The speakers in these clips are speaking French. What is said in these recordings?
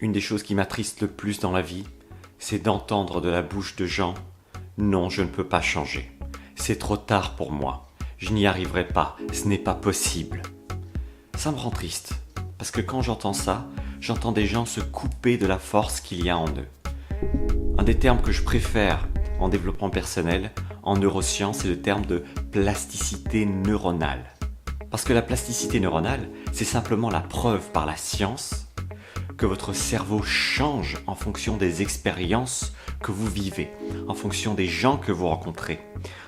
Une des choses qui m'attriste le plus dans la vie, c'est d'entendre de la bouche de gens « Non, je ne peux pas changer. C'est trop tard pour moi. Je n'y arriverai pas. Ce n'est pas possible. » Ça me rend triste, parce que quand j'entends ça, j'entends des gens se couper de la force qu'il y a en eux. Un des termes que je préfère en développement personnel, en neurosciences, c'est le terme de plasticité neuronale. Parce que la plasticité neuronale, c'est simplement la preuve par la science que votre cerveau change en fonction des expériences que vous vivez, en fonction des gens que vous rencontrez,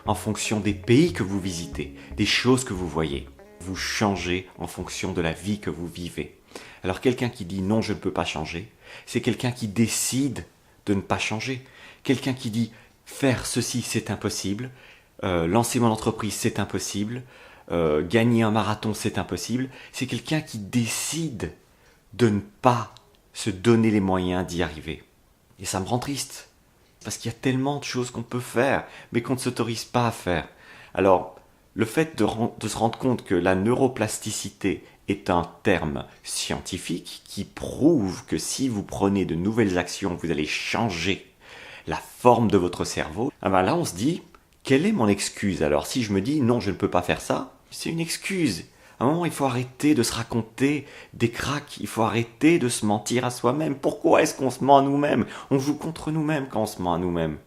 en fonction des pays que vous visitez, des choses que vous voyez. Vous changez en fonction de la vie que vous vivez. Alors quelqu'un qui dit non, je ne peux pas changer, c'est quelqu'un qui décide de ne pas changer. Quelqu'un qui dit faire ceci, c'est impossible, lancer mon entreprise, c'est impossible, gagner un marathon, c'est impossible. C'est quelqu'un qui décide de ne pas se donner les moyens d'y arriver. Et ça me rend triste, parce qu'il y a tellement de choses qu'on peut faire, mais qu'on ne s'autorise pas à faire. Alors, le fait de se rendre compte que la neuroplasticité est un terme scientifique qui prouve que si vous prenez de nouvelles actions, vous allez changer la forme de votre cerveau, là on se dit, quelle est mon excuse alors? Si je me dis non, je ne peux pas faire ça, c'est une excuse. À un moment, il faut arrêter de se raconter des cracks, il faut arrêter de se mentir à soi-même. Pourquoi est-ce qu'on se ment à nous-mêmes? On joue contre nous-mêmes quand on se ment à nous-mêmes.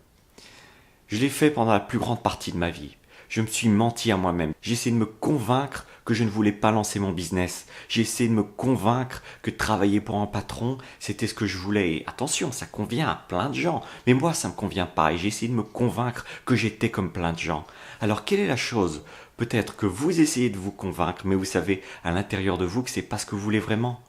Je l'ai fait pendant la plus grande partie de ma vie. Je me suis menti à moi-même. J'ai essayé de me convaincre que je ne voulais pas lancer mon business. J'ai essayé de me convaincre que travailler pour un patron, c'était ce que je voulais. Et attention, ça convient à plein de gens. Mais moi, ça ne me convient pas. Et j'ai essayé de me convaincre que j'étais comme plein de gens. Alors, quelle est la chose? Peut-être que vous essayez de vous convaincre, mais vous savez à l'intérieur de vous que c'est pas ce que vous voulez vraiment.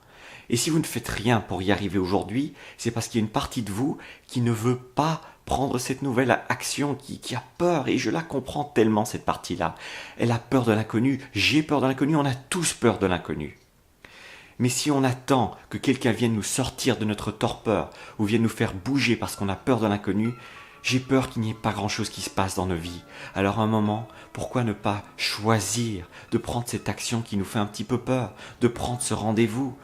Et si vous ne faites rien pour y arriver aujourd'hui, c'est parce qu'il y a une partie de vous qui ne veut pas prendre cette nouvelle action, qui a peur, et je la comprends tellement cette partie-là. Elle a peur de l'inconnu, j'ai peur de l'inconnu, on a tous peur de l'inconnu. Mais si on attend que quelqu'un vienne nous sortir de notre torpeur, ou vienne nous faire bouger parce qu'on a peur de l'inconnu, j'ai peur qu'il n'y ait pas grand-chose qui se passe dans nos vies. Alors à un moment, pourquoi ne pas choisir de prendre cette action qui nous fait un petit peu peur, de prendre ce rendez-vous,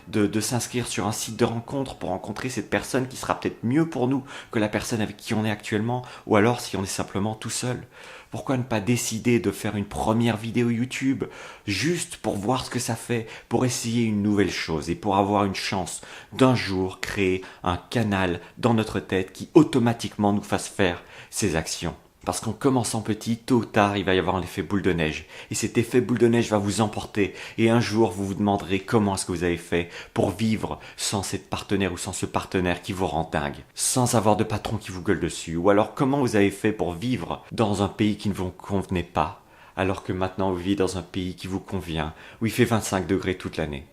de s'inscrire sur un site de rencontre pour rencontrer cette personne qui sera peut-être mieux pour nous que la personne avec qui on est actuellement, ou alors si on est simplement tout seul. Pourquoi ne pas décider de faire une première vidéo YouTube, juste pour voir ce que ça fait, pour essayer une nouvelle chose et pour avoir une chance d'un jour créer un canal dans notre tête qui automatiquement nous fasse faire ces actions. Parce qu'en commençant petit, tôt ou tard, il va y avoir un effet boule de neige. Et cet effet boule de neige va vous emporter. Et un jour, vous vous demanderez comment est-ce que vous avez fait pour vivre sans cette partenaire ou sans ce partenaire qui vous rend dingue. Sans avoir de patron qui vous gueule dessus. Ou alors comment vous avez fait pour vivre dans un pays qui ne vous convenait pas. Alors que maintenant, vous vivez dans un pays qui vous convient. Où il fait 25 degrés toute l'année.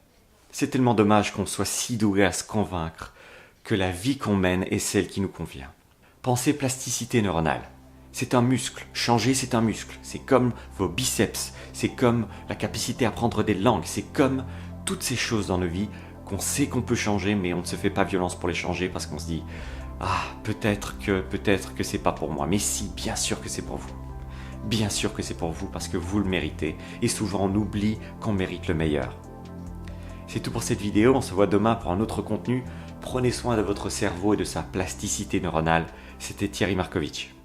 C'est tellement dommage qu'on soit si doué à se convaincre que la vie qu'on mène est celle qui nous convient. Pensez plasticité neuronale. C'est un muscle. Changer, c'est un muscle. C'est comme vos biceps. C'est comme la capacité à apprendre des langues. C'est comme toutes ces choses dans nos vies qu'on sait qu'on peut changer, mais on ne se fait pas violence pour les changer parce qu'on se dit « Ah, peut-être que c'est pas pour moi. » Mais si, bien sûr que c'est pour vous. Bien sûr que c'est pour vous parce que vous le méritez. Et souvent, on oublie qu'on mérite le meilleur. C'est tout pour cette vidéo. On se voit demain pour un autre contenu. Prenez soin de votre cerveau et de sa plasticité neuronale. C'était Thierry Markovitch.